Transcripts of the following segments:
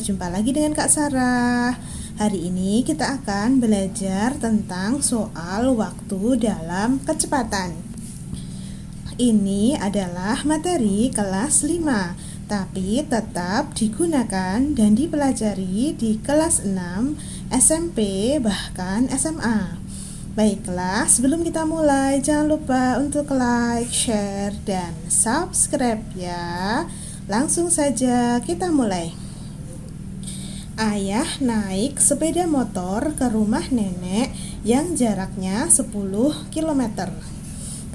berjumpa lagi dengan Kak Sarah. Hari ini kita akan belajar tentang soal waktu dalam kecepatan. Ini adalah materi kelas 5, tapi tetap digunakan dan dipelajari di kelas 6, SMP, bahkan SMA. Baiklah, sebelum kita mulai, jangan lupa untuk like, share, dan subscribe ya. Langsung saja kita mulai. Ayah naik sepeda motor ke rumah nenek yang jaraknya 10 km.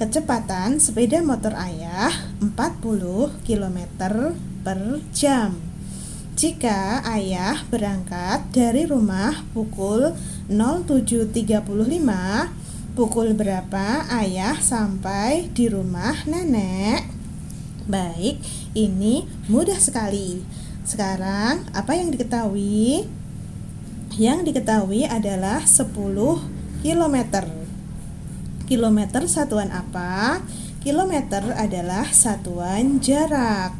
Kecepatan sepeda motor ayah 40 km per jam. Jika ayah berangkat dari rumah pukul 07.35, pukul berapa ayah sampai di rumah nenek? Baik, ini mudah sekali. Sekarang, apa yang diketahui? Yang diketahui adalah 10 km. Kilometer satuan apa? Kilometer adalah satuan jarak.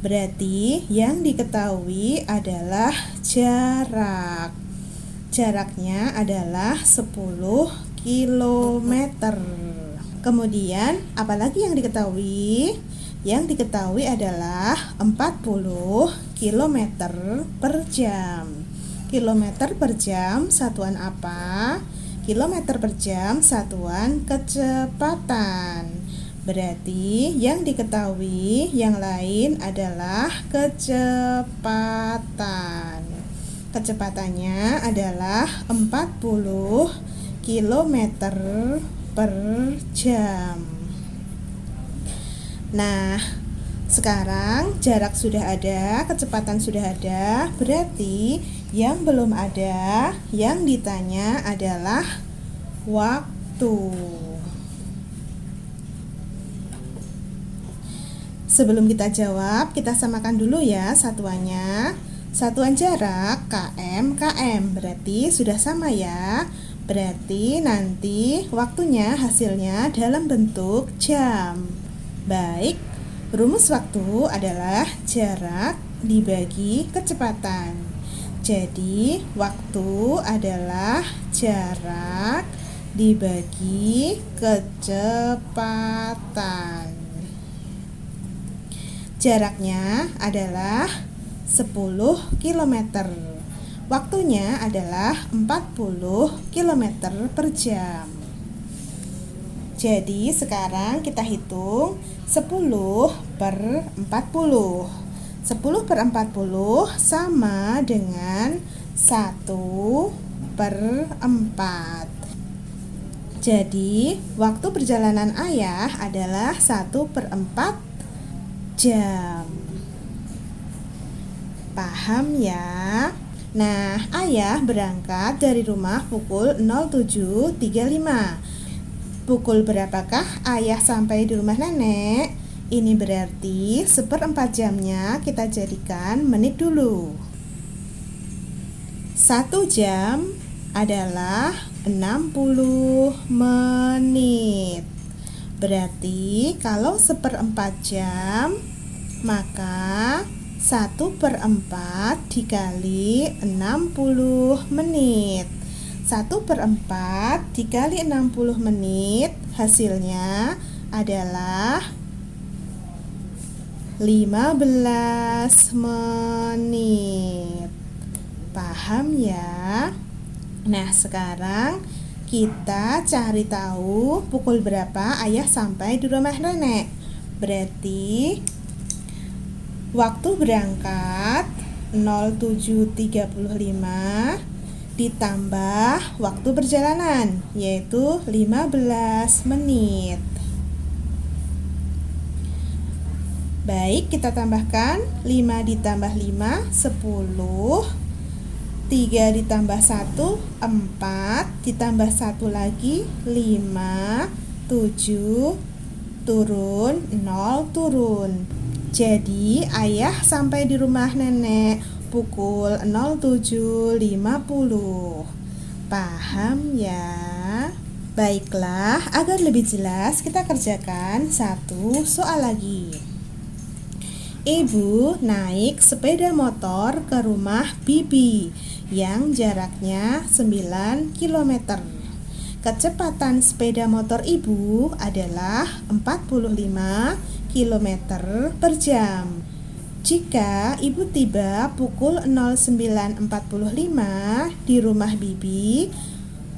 Berarti yang diketahui adalah jarak. Jaraknya adalah 10 km. Kemudian, apalagi yang diketahui? Yang diketahui adalah 40 km per jam. Kilometer per jam satuan apa? Kilometer per jam satuan kecepatan. Berarti yang diketahui yang lain adalah kecepatan. Kecepatannya adalah 40 km per jam. Nah, sekarang jarak sudah ada, kecepatan sudah ada, berarti yang belum ada, yang ditanya adalah waktu. Sebelum kita jawab, kita samakan dulu ya satuannya. Satuan jarak km, berarti sudah sama ya. Berarti nanti waktunya hasilnya dalam bentuk jam. Baik, rumus waktu adalah jarak dibagi kecepatan. Jadi, waktu adalah jarak dibagi kecepatan. Jaraknya adalah 10 km. Waktunya adalah 40 km per jam. Jadi sekarang kita hitung 10 per 40. 10 per 40 sama dengan 1 per 4. Jadi waktu perjalanan ayah adalah 1 per 4 jam. Paham ya? Nah, ayah berangkat dari rumah pukul 07.35. Pukul berapakah ayah sampai di rumah nenek? Ini berarti 1/4 jamnya kita jadikan menit dulu. 1 jam adalah 60 menit. Berarti kalau 1/4 jam, maka 1/4 dikali 60 menit. 1/4 dikali 60 menit hasilnya adalah 15 menit. Paham ya? Nah, sekarang kita cari tahu pukul berapa ayah sampai di rumah nenek. Berarti waktu berangkat 07.35 ditambah waktu perjalanan, yaitu 15 menit. Baik, kita tambahkan 5 ditambah 5, 10. 3 ditambah 1, 4. Ditambah 1 lagi, 5. 7. Turun, 0 turun. Jadi, ayah sampai di rumah nenek pukul 07.50. Paham ya? Baiklah, agar lebih jelas kita kerjakan satu soal lagi. Ibu naik sepeda motor ke rumah Bibi yang jaraknya 9 km. Kecepatan sepeda motor ibu adalah 45 km per jam. Jika ibu tiba pukul 09.45 di rumah Bibi,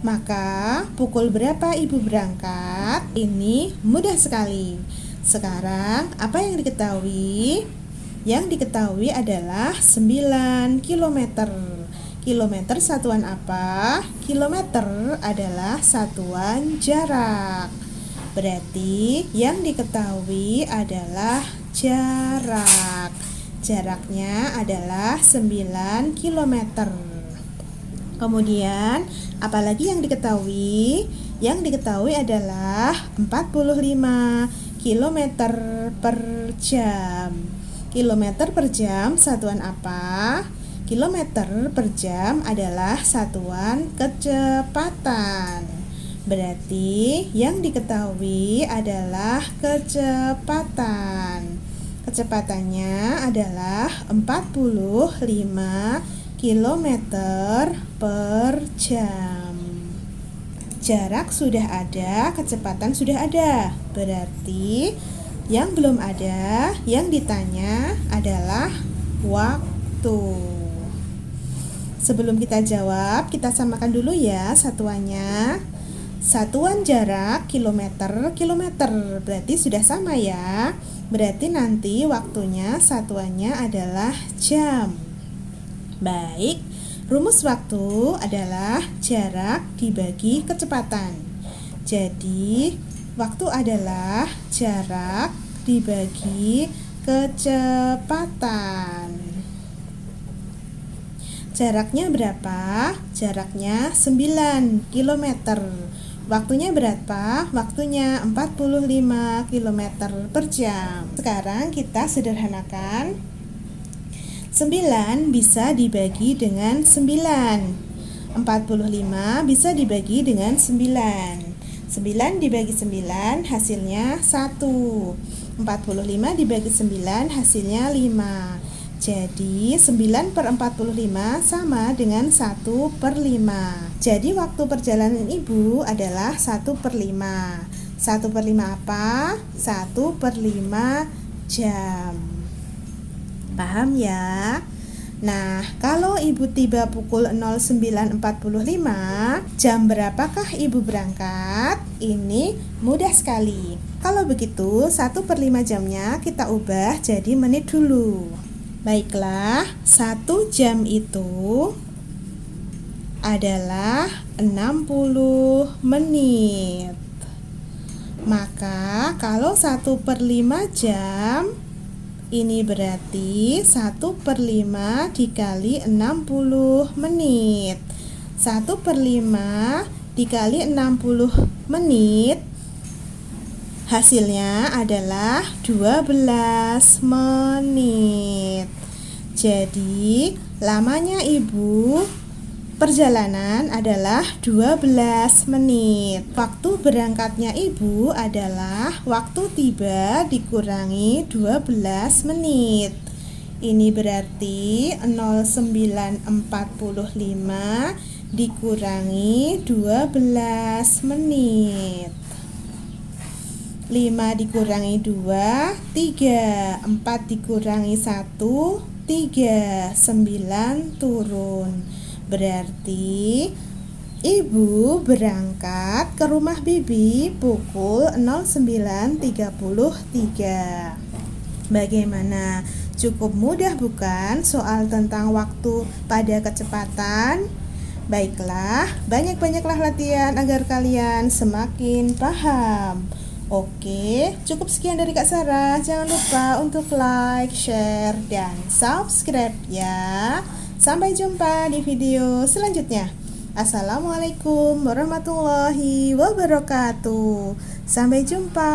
maka pukul berapa ibu berangkat? Ini mudah sekali. Sekarang apa yang diketahui? Yang diketahui adalah 9 km. Kilometer satuan apa? Kilometer adalah satuan jarak. Berarti yang diketahui adalah jarak. Jaraknya adalah 9 km. Kemudian, apalagi yang diketahui? Yang diketahui adalah 45 km per jam. Kilometer per jam satuan apa? Kilometer per jam adalah satuan kecepatan. Berarti yang diketahui adalah kecepatan. Kecepatannya adalah 45 km per jam. Jarak sudah ada, kecepatan sudah ada. Berarti yang belum ada, yang ditanya adalah waktu. Sebelum kita jawab, kita samakan dulu ya satuannya. Satuan jarak kilometer. Berarti sudah sama ya. Berarti nanti waktunya satuannya adalah jam. Baik, rumus waktu adalah jarak dibagi kecepatan. Jadi, waktu adalah jarak dibagi kecepatan. Jaraknya berapa? Jaraknya 9 km. Waktunya berapa? Waktunya 45 km per jam. Sekarang kita sederhanakan. 9 bisa dibagi dengan 9. 45 bisa dibagi dengan 9. 9 dibagi 9 hasilnya 1. 45 dibagi 9 hasilnya 5. Jadi 9 per 45 sama dengan 1 per 5. Jadi waktu perjalanan ibu adalah 1 per 5. 1 per 5 apa? 1 per 5 jam. Paham ya? Nah, kalau ibu tiba pukul 09.45, jam berapakah ibu berangkat? Ini mudah sekali. Kalau begitu, 1 per 5 jamnya kita ubah jadi menit dulu. Baiklah, 1 jam itu adalah 60 menit. Maka kalau 1 per 5 jam, ini berarti 1 per 5 dikali 60 menit. 1 per 5 dikali 60 menit, hasilnya adalah 12 menit. Jadi, lamanya ibu perjalanan adalah 12 menit. Waktu berangkatnya ibu adalah waktu tiba dikurangi 12 menit. Ini berarti 09.45 dikurangi 12 menit. 5 dikurangi 2, 3. 4 dikurangi 1, 3. 9 turun. Berarti ibu berangkat ke rumah Bibi pukul 09.33. Bagaimana? Cukup mudah bukan soal tentang waktu pada kecepatan? Baiklah, banyak-banyaklah latihan agar kalian semakin paham. Oke, cukup sekian dari Kak Sarah. Jangan lupa untuk like, share, dan subscribe ya. Sampai jumpa di video selanjutnya. Assalamualaikum warahmatullahi wabarakatuh. Sampai jumpa.